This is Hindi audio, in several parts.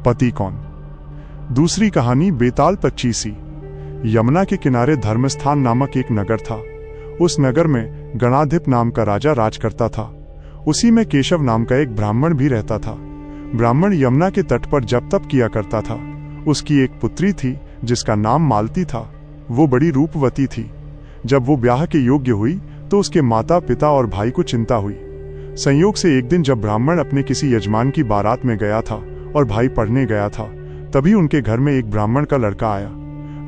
पति कौन। दूसरी कहानी बेताल पच्चीसी। यमुना के किनारे धर्मस्थान नामक एक नगर था। उस नगर में गणाधिप नाम का राजा राज करता था। उसी में केशव नाम का एक ब्राह्मण भी रहता था। ब्राह्मण यमुना के तट पर जप तप किया करता था। उसकी एक पुत्री थी जिसका नाम मालती था। वो बड़ी रूपवती थी। जब वो ब्याह के योग्य हुई तो उसके माता पिता और भाई को चिंता हुई। संयोग से एक दिन जब ब्राह्मण अपने किसी यजमान की बारात में गया था और भाई पढ़ने गया था, तभी उनके घर में एक ब्राह्मण का लड़का आया।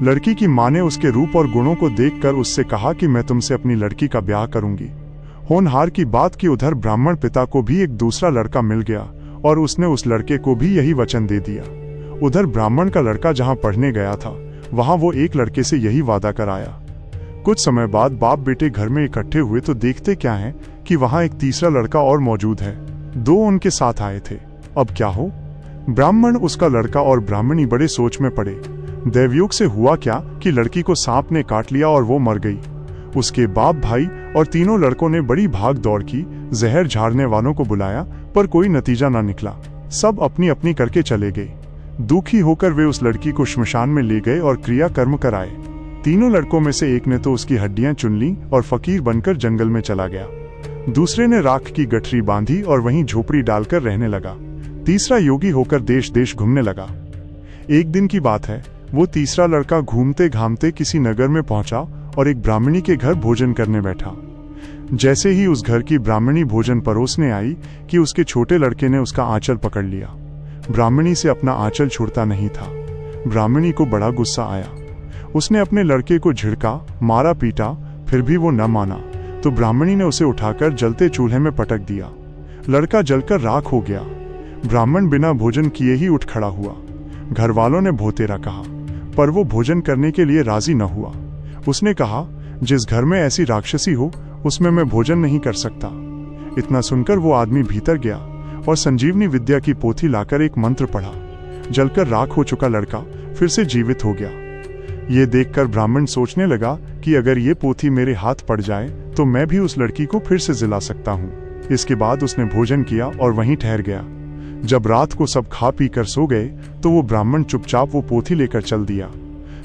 लड़की की मां ने उसके रूप और गुणों को देखकर उससे कहा कि मैं तुमसे अपनी लड़की का ब्याह करूंगी। होनहार की बात कि उधर ब्राह्मण पिता को भी एक दूसरा लड़का मिल गया और उसने उस लड़के को भी यही वचन दे दिया। उधर ब्राह्मण का लड़का जहां पढ़ने गया था, वहां वो एक लड़के से यही वादा कर आया। कुछ समय बाद बाप बेटे घर में इकट्ठे हुए तो देखते क्या है कि वहां एक तीसरा लड़का और मौजूद है। दो उनके साथ आए थे। अब क्या हो। ब्राह्मण, उसका लड़का और ब्राह्मणी बड़े सोच में पड़े। दैवयोग से हुआ क्या कि लड़की को सांप ने काट लिया और वो मर गई। उसके बाप, भाई और तीनों लड़कों ने बड़ी भाग दौड़ की, जहर झाड़ने वालों को बुलाया, पर कोई नतीजा ना निकला। सब अपनी अपनी करके चले गए। दुखी होकर वे उस लड़की को श्मशान में ले गए और क्रिया कर्म कराए। तीनों लड़कों में से एक ने तो उसकी हड्डियां चुन ली और फकीर बनकर जंगल में चला गया। दूसरे ने राख की गठरी बांधी और वहीं झोपड़ी डालकर रहने लगा। तीसरा योगी होकर देश देश घूमने लगा। एक दिन की बात है, वो तीसरा लड़का घूमते घामते किसी नगर में पहुंचा और एक ब्राह्मणी के घर भोजन करने बैठा। जैसे ही उस घर की ब्राह्मणी भोजन परोसने आई कि उसके छोटे लड़के ने उसका आंचल पकड़ लिया। ब्राह्मणी से अपना आंचल छूटता नहीं था। ब्राह्मणी को बड़ा गुस्सा आया। उसने अपने लड़के को झिड़का, मारा, पीटा, फिर भी वो न माना तो ब्राह्मणी ने उसे उठाकर जलते चूल्हे में पटक दिया। लड़का जलकर राख हो गया। ब्राह्मण बिना भोजन किए ही उठ खड़ा हुआ। घर वालों ने भोतेरा कहा, पर वो भोजन करने के लिए राजी न हुआ। उसने कहा, जिस घर में ऐसी राक्षसी हो उसमें मैं भोजन नहीं कर सकता। इतना सुनकर वो आदमी भीतर गया और संजीवनी विद्या की पोथी लाकर एक मंत्र पढ़ा। जलकर राख हो चुका लड़का फिर से जीवित हो गया। ये देखकर ब्राह्मण सोचने लगा कि अगर ये पोथी मेरे हाथ पड़ जाए तो मैं भी उस लड़की को फिर से जिला सकता हूँ। इसके बाद उसने भोजन किया और वहीं ठहर गया। जब रात को सब खा पी कर सो गए तो वो ब्राह्मण चुपचाप वो पोथी लेकर चल दिया।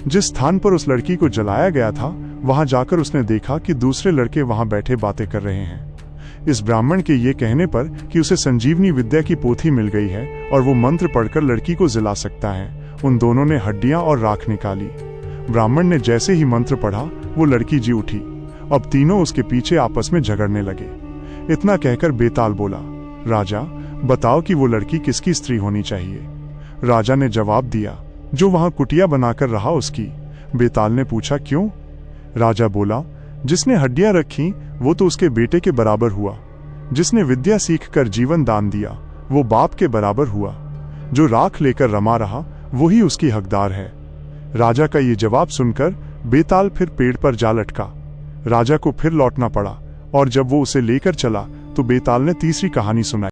जिस स्थान पर उस लड़की को जलाया गया था वहां जाकर उसने देखा कि दूसरे लड़के वहां बैठे बातें कर रहे हैं। इस ब्राह्मण के ये कहने पर कि उसे संजीवनी विद्या की पोथी मिल गई है और वो मंत्र पढ़कर लड़की को जिला सकता है, उन दोनों ने हड्डियां और राख निकाली। ब्राह्मण ने जैसे ही मंत्र पढ़ा वो लड़की जी उठी। अब तीनों उसके पीछे आपस में झगड़ने लगे। इतना कहकर बेताल बोला, राजा बताओ कि वो लड़की किसकी स्त्री होनी चाहिए। राजा ने जवाब दिया, जो वहां कुटिया बनाकर रहा उसकी। बेताल ने पूछा, क्यों? राजा बोला, जिसने हड्डियां रखी वो तो उसके बेटे के बराबर हुआ। जिसने विद्या सीखकर जीवन दान दिया वो बाप के बराबर हुआ। जो राख लेकर रमा रहा वही उसकी हकदार है। राजा का ये जवाब सुनकर बेताल फिर पेड़ पर जा लटका। राजा को फिर लौटना पड़ा और जब वो उसे लेकर चला तो बेताल ने तीसरी कहानी सुनाई।